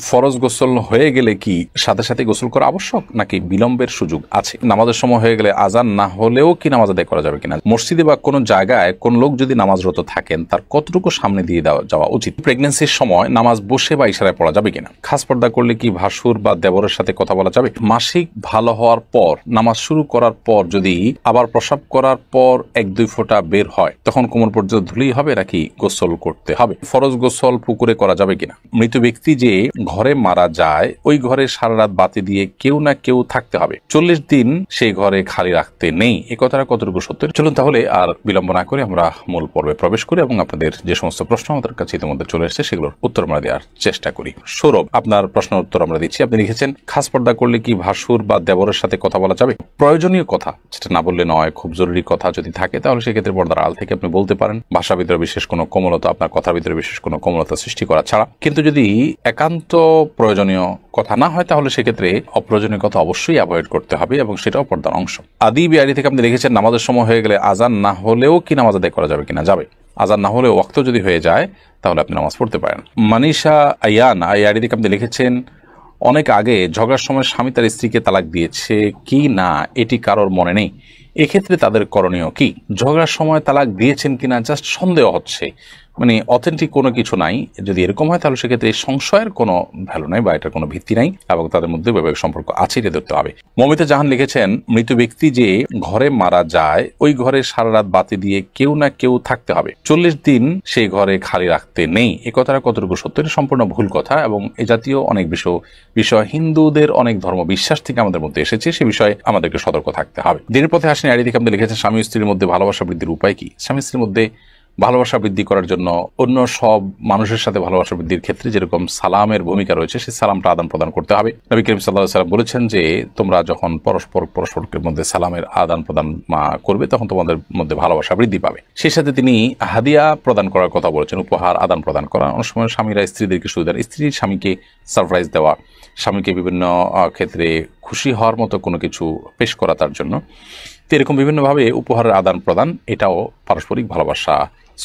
ফরজ গোসল হয়ে গেলে কি সাথে সাথে গোসল করা আবশ্যক নাকি বিলম্বের সুযোগ আছে? নামাজের সময় হয়ে গেলে আজান না হলেও কি নামাজ আদায় করা যাবে কিনা? মসজিদে বা কোনো জায়গায় কোন লোক যদি নামাজরত থাকেন তার কতটুকু সামনে দিয়ে যাওয়া উচিত? প্রেগন্যান্সির সময় নামাজ বসে বা ইশারায় পড়া যাবে কিনা? খাস পর্দা করলে কি ভাসুর বা দেবরের সাথে কথা বলা যাবে? মাসিক ভালো হওয়ার পর নামাজ শুরু করার পর যদি আবার প্রসাব করার পর 1-2 ফোঁটা বের হয় তখন কোমর পর্যন্ত ধুলেই হবে নাকি গোসল করতে হবে? ফরজ গোসল পুকুরে করা যাবে কিনা? মৃত ব্যক্তি যে ঘরে মারা যায় ওই ঘরে সারা রাত বাতি দিয়ে কেউ না কেউ থাকতে হবে, 40 দিন সেই ঘরে খালি রাখতে নেই, এ কথাটা কতটুকু সত্য? চলুন তাহলে আর বিলম্ব না করে আমরা মূল পর্বে প্রবেশ করি এবং আপনাদের যে সমস্ত প্রশ্ন আমাদের কাছে ইতিমধ্যে চলে এসেছে সেগুলোর উত্তর আমরা দেওয়ার চেষ্টা করি। সৌরভ, আপনার প্রশ্নের উত্তর আমরা দিচ্ছি। আপনি লিখেছেন, খাস পর্দা করলে কি ভাসুর বা দেবরের সাথে কথা বলা যাবে? প্রয়োজনীয় কথা, যেটা না বললে নয়, খুব জরুরি কথা যদি থাকে তাহলে সেক্ষেত্রে পর্দার আড়াল থেকে আপনি বলতে পারেন, ভাষার ভিতরে বিশেষ কোনো কোমলতা, আপনার কথার ভিতরে বিশেষ কোনো কোমলতা সৃষ্টি করা ছাড়া। কিন্তু যদি একান্ত প্রয়োজনীয় কথা না হয় তাহলে সেক্ষেত্রে অপ্রয়োজনীয় কথা অবশ্যই অ্যাভয়েড করতে হবে এবং সেটাও পর্দার অংশ। আদি বিআরি থেকে আপনি লিখেছেন, নামাজের সময় হয়ে গেলে আজান না হলেও কি নামাজ আদায় করা যাবে কিনা? যাবে। আজান না হলেও ওয়াক্ত যদি হয়ে যায় তাহলে আপনি নামাজ পড়তে পারেন। মানিশা আয়ান আইআরি থেকে আপনি লিখেছেন, অনেক আগে ঝগড়ার সময় স্বামী তার স্ত্রীকে তালাক দিয়েছে কি না এটি কারোর মনে নেই, এক্ষেত্রে তাদের করণীয় কি? ঝগড়ার সময় তালাক দিয়েছেন কিনা জাস্ট সন্দেহ হচ্ছে, মানে অথেন্টিক কোনো কিছু নাই। যদি এরকম হয় তাহলে সেক্ষেত্রে সংশয়ের কোনো ভ্যালু নাই বা এটার কোনো ভিত্তি নাই এবং তাদের মধ্যে বৈবাহিক সম্পর্ক আছে এটা ধরতে হবে। মমিতা জাহান লিখেছেন, মৃত ব্যক্তি যে ঘরে মারা যায় ওই ঘরে সারা রাত বাতি দিয়ে কেউ না কেউ থাকতে হবে, 40 দিন সেই ঘরে খালি রাখতে নেই, এ কথাটা কতটুকু সত্য? এটা সম্পূর্ণ ভুল কথা এবং এ জাতীয় অনেক বিষয় হিন্দুদের অনেক ধর্ম বিশ্বাস থেকে আমাদের মধ্যে এসেছে, সে বিষয়ে আমাদেরকে সতর্ক থাকতে হবে। দিনের পথে আসেন আইডি থেকে আপনি লিখেছেন, স্বামী স্ত্রীর মধ্যে ভালোবাসা বৃদ্ধির উপায় কি? স্বামী স্ত্রীর মধ্যে ভালোবাসা বৃদ্ধি করার জন্য অন্য সব মানুষের সাথে ভালোবাসা বৃদ্ধির ক্ষেত্রে যেরকম সালামের ভূমিকা রয়েছে সেই সালামটা আদান প্রদান করতে হবে। নবী করিম সাল্লাল্লাহু আলাইহি ওয়াসাল্লাম বলেছেন যে তোমরা যখন পরস্পরের মধ্যে সালামের আদান প্রদান করবে তখন তোমাদের মধ্যে ভালোবাসা বৃদ্ধি পাবে। সেই সাথে তিনি হাদিয়া প্রদান করার কথা বলেছেন, উপহার আদান প্রদান করা। অনেক সময় স্বামীরা স্ত্রীদেরকে সুযোগ দেন, স্ত্রীর স্বামীকে সারপ্রাইজ দেওয়া, স্বামীকে বিভিন্ন ক্ষেত্রে খুশি হওয়ার মতো কোনো কিছু পেশ করা তার জন্য। তো এরকম বিভিন্নভাবে উপহারের আদান প্রদান এটাও পারস্পরিক ভালোবাসা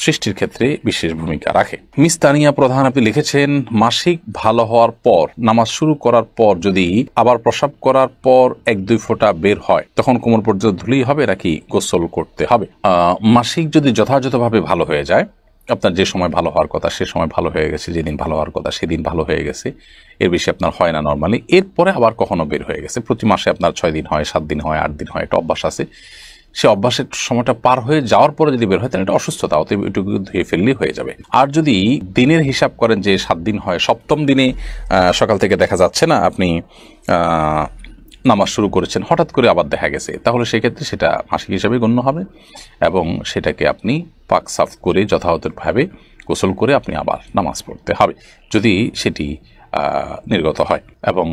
সৃষ্টির ক্ষেত্রে বিশেষ ভূমিকা রাখে। মিস তানিয়া প্রধান আপনি লিখেছেন, মাসিক ভালো হওয়ার পর নামাজ শুরু করার পর যদি আবার প্রসাব করার পর 1-2 ফোঁটা বের হয় তখন কোমর পর্যন্ত ধুলেই হবে নাকি গোসল করতে হবে? মাসিক যদি যথাযথভাবে ভালো হয়ে যায়, আপনার যে সময় ভালো হওয়ার কথা সে সময় ভালো হয়ে গেছে, যেদিন ভালো হওয়ার কথা সেদিন ভালো হয়ে গেছে, এর বেশি আপনার হয় না নর্মালি, এরপরে আবার কখনো বের হয়ে গেছে, প্রতি মাসে আপনার 6 দিন হয়, 7 দিন হয়, 8 দিন হয়, একটা অভ্যাস আছে, সে অভ্যাসের সময়টা পার হয়ে যাওয়ার পরে যদি বের হয় তাহলে এটা অসুস্থতা, অতএব এটুকু ধুয়ে ফেললেই হয়ে যাবে। আর যদি দিনের হিসাব করেন যে 7 দিন হয়, 7ম দিনে সকাল থেকে দেখা যাচ্ছে না আপনি নামাজ শুরু করেছেন, হঠাৎ করে আবার দেখা গেছে, তাহলে সেক্ষেত্রে সেটা মাসিক হিসাবে গণ্য হবে এবং সেটাকে আপনি পাক সাফ করে যথাযথভাবে গোসল করে আপনি আবার নামাজ পড়তে হবে যদি সেটি নির্গত হয় এবং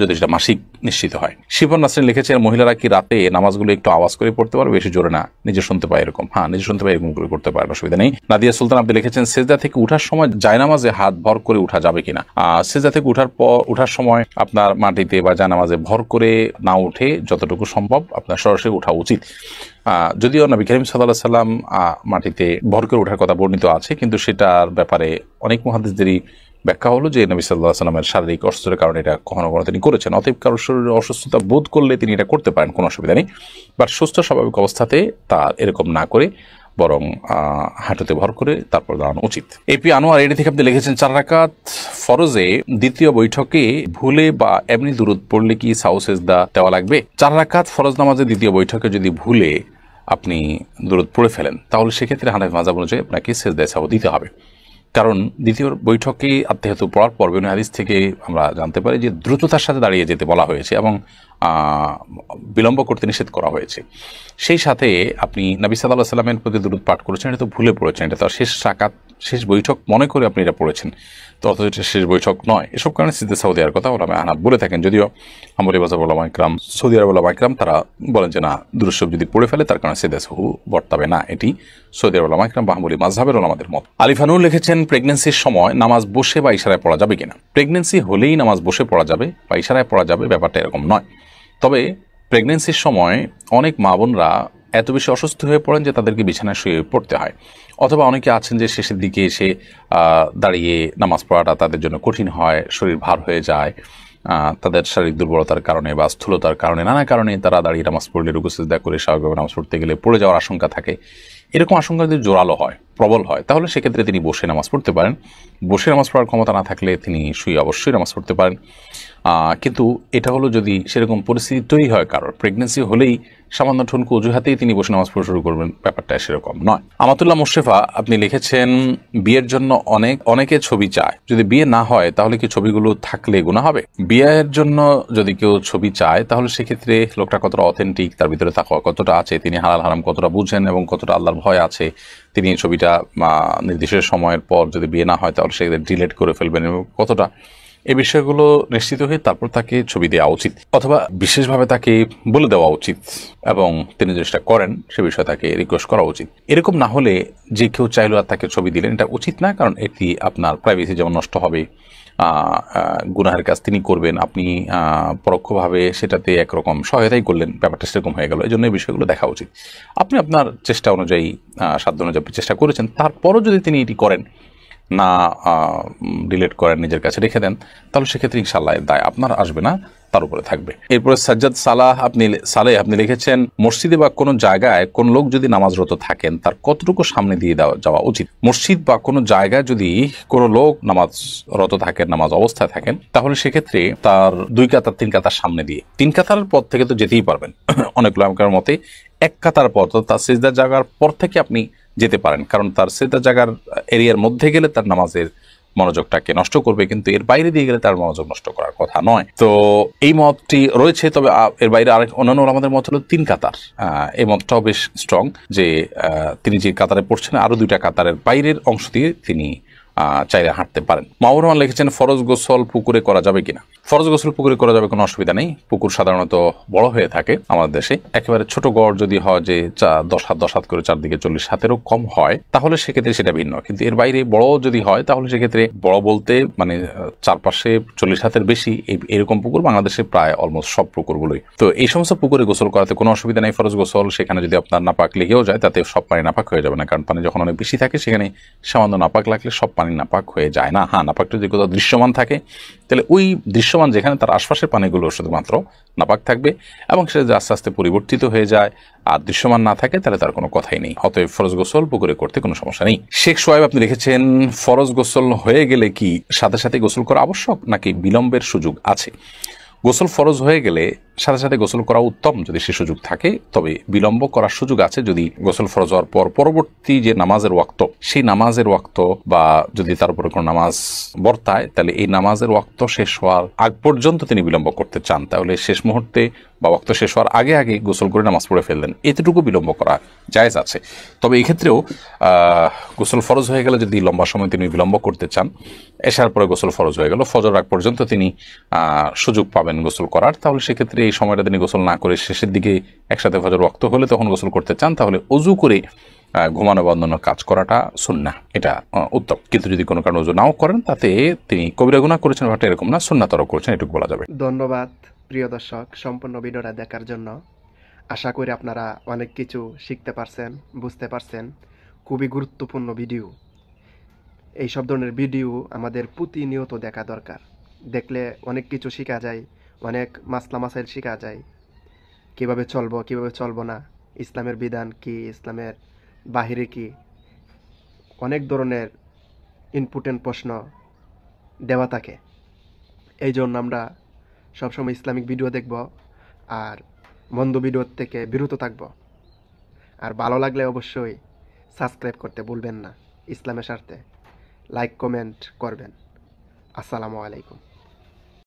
যদি সেটা মাসিক নিশ্চিত হয়। শিবন নাসরিন লিখেছেন, মহিলারা কি রাতে নামাজগুলো একটু আওয়াজ করে পড়তে পারবে, বেশি জোরে না, নিজে শুনতে পায় এরকম? হ্যাঁ, নিজে শুনতে পায় এরকম করে করতে পারেন, অসুবিধা নেই। নাদিয়া সুলতান আপনি লিখেছেন, সেজদা থেকে উঠার সময় জায়নামাজে হাত ভর করে উঠা যাবে কিনা? সেজদা থেকে উঠার সময় আপনার মাটিতে বা জায়নামাজে ভর করে না উঠে যতটুকু সম্ভব আপনার সরাসরি ওঠা উচিত। যদিও নবী করিম সাল্লাল্লাহু আলাইহি ওয়াসাল্লাম মাটিতে ভর করে ওঠার কথা বর্ণিত আছে, কিন্তু সেটার ব্যাপারে অনেক মুহাদ্দিসদেরই ব্যাখ্যা হলো যে নবী সাল্লাল্লাহু আলাইহি ওয়াসাল্লামের শারীরিক অসুস্থতার কারণে এটা কখনো কখনো তিনি করেছেন, অতএব কারোর শরীরে অসুস্থতা বোধ করলে তিনি এটা করতে পারেন, কোনো অসুবিধা নেই। বাট সুস্থ স্বাভাবিক অবস্থাতে তার এরকম না করে বরং হাঁটুতে ভর করে তারপর দাঁড়ানো উচিত। এপি আনোয়ার এডি থেকে আপনি লিখেছেন, 4 রাকাত ফরজে দ্বিতীয় বৈঠকে ভুলে বা এমনি দুরূদ পড়লে কি সাহু সেজদা দেওয়া লাগবে? 4 রাকাত ফরজ নামাজের দ্বিতীয় বৈঠকে যদি ভুলে আপনি দুরূদ পড়ে ফেলেন তাহলে সেক্ষেত্রে হানাফি মাযহাব অনুযায়ী আপনাকে সেজদায়ে সাহু দিতে হবে, কারণ দ্বিতীয় বৈঠকে আত্মাহিয়াতু পড়ার পর বিভিন্ন হাদিস থেকে আমরা জানতে পারি যে দ্রুততার সাথে দাঁড়িয়ে যেতে বলা হয়েছে এবং বিলম্ব করতে নিষেধ করা হয়েছে। সেই সাথে আপনি নবী সাল্লাল্লাহু আলাইহি ওয়াসাল্লামের প্রতি দুরূদ পাঠ করেছেন, এটা তো ভুলে পড়েছেন, এটা তো শেষ রাকাত শেষ বৈঠক মনে করে আপনি এটা পড়েছেন, তো অথচ এটা শেষ বৈঠক নয়। এসব কারণে সিজদা সাহু দেওয়ার কথা ওলামা আহনাফ বলে থাকেন, যদিও হাম্বলী মাযহাব ওলামা ইকরাম, সৌদি আরব ওলামা ইকরাম তারা বলেন যে না, দুরূদ শরীফ যদি পড়ে ফেলে তার কারণে সিজদা সাহু বর্তাবে না, এটি সৌদি আরব ওলামা ইকরাম বা হাম্বলী মাযহাবের ওলামাদের মত। আলিফানুর লিখেছেন, প্রেগন্যান্সির সময় নামাজ বসে বা ইশারায় পড়া যাবে কিনা? প্রেগন্যান্সি হলেই নামাজ বসে পড়া যাবে বা ইশারায় পড়া যাবে, ব্যাপারটা এরকম নয়। তবে প্রেগন্যান্সির সময় অনেক মা বোনরা এত বেশি অসুস্থ হয়ে পড়েন যে তাদেরকে বিছানায় শুয়ে পড়তে হয়, অথবা অনেকে আছেন যে শেষের দিকে এসে দাঁড়িয়ে নামাজ পড়াটা তাদের জন্য কঠিন হয়, শরীর ভার হয়ে যায়, তাদের শারীরিক দুর্বলতার কারণে বা স্থূলতার কারণে, নানা কারণে তারা দাঁড়িয়ে নামাজ পড়লে রুকু সিজদা করে স্বাভাবিকভাবে নামাজ পড়তে গেলে পড়ে যাওয়ার আশঙ্কা থাকে। এরকম আশঙ্কা যদি জোরালো হয়, প্রবল হয়, তাহলে সেক্ষেত্রে তিনি বসে নামাজ পড়তে পারেন। বসে নামাজ পড়ার ক্ষমতা না থাকলে তিনি শুয়ে অবশ্যই নামাজ পড়তে পারেন। কিন্তু এটা হলো যদি সেরকম পরিস্থিতি তৈরি হয়, কারোর প্রেগনেন্সি হলেই সামান্য ঠুনকু অজুহাতেই তিনি বসে নামাজ পড়া শুরু করবেন, ব্যাপারটা সেরকম নয়। আমাতুল্লাহ মোশেফা আপনি লিখেছেন, বিয়ের জন্য অনেকে ছবি চায়, যদি বিয়ে না হয় তাহলে কি ছবিগুলো থাকলে গুনাহ হবে? বিয়ের জন্য যদি কেউ ছবি চায় তাহলে সেক্ষেত্রে লোকটা কতটা অথেন্টিক, তার ভিতরে তাকওয়া কতটা আছে, তিনি হালাল হারাম কতটা বুঝেন এবং কতটা আল্লাহর ভয় আছে, তিনি এই ছবিটা নির্দিষ্ট সময়ের পর যদি বিয়ে না হয় তাহলে সেক্ষেত্রে ডিলেট করে ফেলবেন এবং কতটা, এই বিষয়গুলো নিশ্চিত হয়ে তারপর তাকে ছবি দেওয়া উচিত, অথবা বিশেষভাবে তাকে বলে দেওয়া উচিত এবং তিনি যেটা করেন সে বিষয়ে তাকে রিকোয়েস্ট করা উচিত। এরকম না হলে যে কেউ চাইলো আর তাকে ছবি দিলেন, এটা উচিত না, কারণ এটি আপনার প্রাইভেসি যেমন নষ্ট হবে, গুনাহের কাজ তিনি করবেন, আপনি পরোক্ষভাবে সেটাতে একরকম সহায়তাই করলেন, ব্যাপারটা সেরকম হয়ে গেল। এই জন্য এই বিষয়গুলো দেখা উচিত। আপনি আপনার চেষ্টা অনুযায়ী, সাধ্য অনুযায়ী চেষ্টা করেছেন, তারপরও যদি তিনি এটি করেন না, ডিলিট করেন, নিজের কাছে রেখে দেন, তাহলে সেক্ষেত্রে ইনশাআল্লাহ দায় আপনার আসবে না, তার উপরে থাকবে। এরপরে সাজ্জাদ সালেহ আপনি লিখেছেন, মসজিদে বা কোনো জায়গায় কোন লোক যদি নামাজরত থাকেন তার কতটুকু সামনে দিয়ে যাওয়া উচিত? মসজিদ বা কোনো জায়গায় যদি কোনো লোক নামাজরত থাকেন, নামাজ অবস্থায় থাকেন, তাহলে সেক্ষেত্রে তার 2 কাতার 3 কাতার সামনে দিয়ে, 3 কাতারের পর থেকে তো যেতেই পারবেন, অনেক লোকের মতে 1 কাতার পর, তো তার সিজদার জায়গার পর থেকে আপনি যেতে পারেন, কারণ তার সিজদার জায়গার এরিয়ার মধ্যে গেলে তার নামাজের মনোযোগটাকে নষ্ট করবে, কিন্তু এর বাইরে দিয়ে গেলে তার মনোযোগ নষ্ট করার কথা নয়। তো এই মতটি রয়েছে, তবে এর বাইরে আরেক অন্যান্য আমাদের মত হলো 3 কাতার। এই মতটাও বেশ স্ট্রং যে তিনি যে কাতারে পড়ছেন আরো 2টা কাতারের বাইরের অংশ দিয়ে তিনি চাইলে হাঁটতে পারেন। মাহবুব রহমান লিখেছেন, ফরজ গোসল পুকুরে করা যাবে কিনা? ফরজ গোসল পুকুরে করা যাবে, কোনো অসুবিধা নেই। পুকুর সাধারণত বড় হয়ে থাকে আমাদের দেশে, একেবারে ছোট গড় যদি হয় যে 10 হাত করে চারদিকে 40 হাতেরও কম হয়, তাহলে সেক্ষেত্রে সেটা ভিন্ন। কিন্তু এর বাইরে বড় যদি হয় তাহলে সেক্ষেত্রে বড় বলতে মানে চারপাশে 40 হাতের বেশি এরকম পুকুর বাংলাদেশে প্রায় অলমোস্ট সব পুকুরগুলোই। তো এই সমস্ত পুকুরে গোসল করাতে কোনো অসুবিধা নেই। ফরজ গোসল, সেখানে যদি আপনার নাপাক লেগেও যায় তাতে সব পানি নাপাক হয়ে যাবে না, কারণ পানি যখন অনেক বেশি থাকে সেখানে সামান্য নাপাক লাগলে সব পানি নাপাক হয়ে যায় না। হ্যাঁ, নাপাকটা যদি কোথাও দৃশ্যমান থাকে তাহলে ওই দৃশ্যমান যেখানে তার আশপাশের পানিগুলো শুধুমাত্র নাপাক থাকবে, এবং সেটা যে আস্তে আস্তে পরিবর্তিত হয়ে যায় আর দৃশ্যমান না থাকে তাহলে তার কোনো কথাই নেই। অতএব ফরজ গোসল পুকুরে করতে কোনো সমস্যা নেই। শেখ সোহাইব আপনি লিখেছেন, ফরজ গোসল হয়ে গেলে কি সাথে সাথে গোসল করা আবশ্যক নাকি বিলম্বের সুযোগ আছে? গোসল ফরজ হয়ে গেলে সাথে সাথে গোসল করা উত্তম যদি সে সুযোগ থাকে, তবে বিলম্ব করার সুযোগ আছে যদি গোসল ফরজ হওয়ার পর পরবর্তী যে নামাজের ওয়াক্ত, সেই নামাজের ওয়াক্ত বা যদি তার উপরে কোনো নামাজ বর্তায়, তাহলে এই নামাজের ওয়াক্ত শেষ হওয়ার আগ পর্যন্ত তিনি বিলম্ব করতে চান, তাহলে শেষ মুহূর্তে বা ওয়াক্ত শেষ হওয়ার আগে আগে গোসল করে নামাজ পড়ে ফেললেন, এতটুকু বিলম্ব করা জায়েজ আছে। তবে এই ক্ষেত্রেও গোসল ফরজ হয়ে গেলে যদি লম্বা সময় তিনি বিলম্ব করতে চান, এশার পরে গোসল ফরজ হয়ে গেল, ফজর আগ পর্যন্ত তিনি সুযোগ পাবেন গোসল করার, তাহলে সেক্ষেত্রে এই সময়টা তিনি গোসল না করে শেষের দিকে একসাথে ফজর ওয়াক্ত হলে তখন গোসল করতে চান, তাহলে অজু করে ঘুমানো বন্ধনের কাজ করাটা সুন্নাহ, এটা উত্তম। কিন্তু যদি কোনো কারণে অজু নাও করেন তাতে তিনি কবিরা গুনাহ করেছেন, ব্যাপারটা এরকম না, সুন্নাতরও করেছেন, এটুকু বলা যাবে। ধন্যবাদ প্রিয় দর্শক সম্পূর্ণ ভিডিওটা দেখার জন্য। আশা করি আপনারা অনেক কিছু শিখতে পারছেন, বুঝতে পারছেন। খুবই গুরুত্বপূর্ণ ভিডিও। এই সব ধরনের ভিডিও আমাদের প্রতিনিয়ত দেখা দরকার। দেখলে অনেক কিছু শেখা যায়, অনেক মাসলা মাসাইল শেখা যায়, কিভাবে চলবো কিভাবে চলবো না, ইসলামের বিধান কি, ইসলামের বাহিরে কি, অনেক ধরনের ইম্পর্টেন্ট প্রশ্ন দেওয়া থাকে। এই জন্য আমরা সবসময় ইসলামিক ভিডিও দেখব আর মন্দ ভিডিওর থেকে বিরত থাকব। আর ভালো লাগলে অবশ্যই সাবস্ক্রাইব করতে ভুলবেন না। ইসলামের স্বার্থে লাইক কমেন্ট করবেন। আসসালামু আলাইকুম।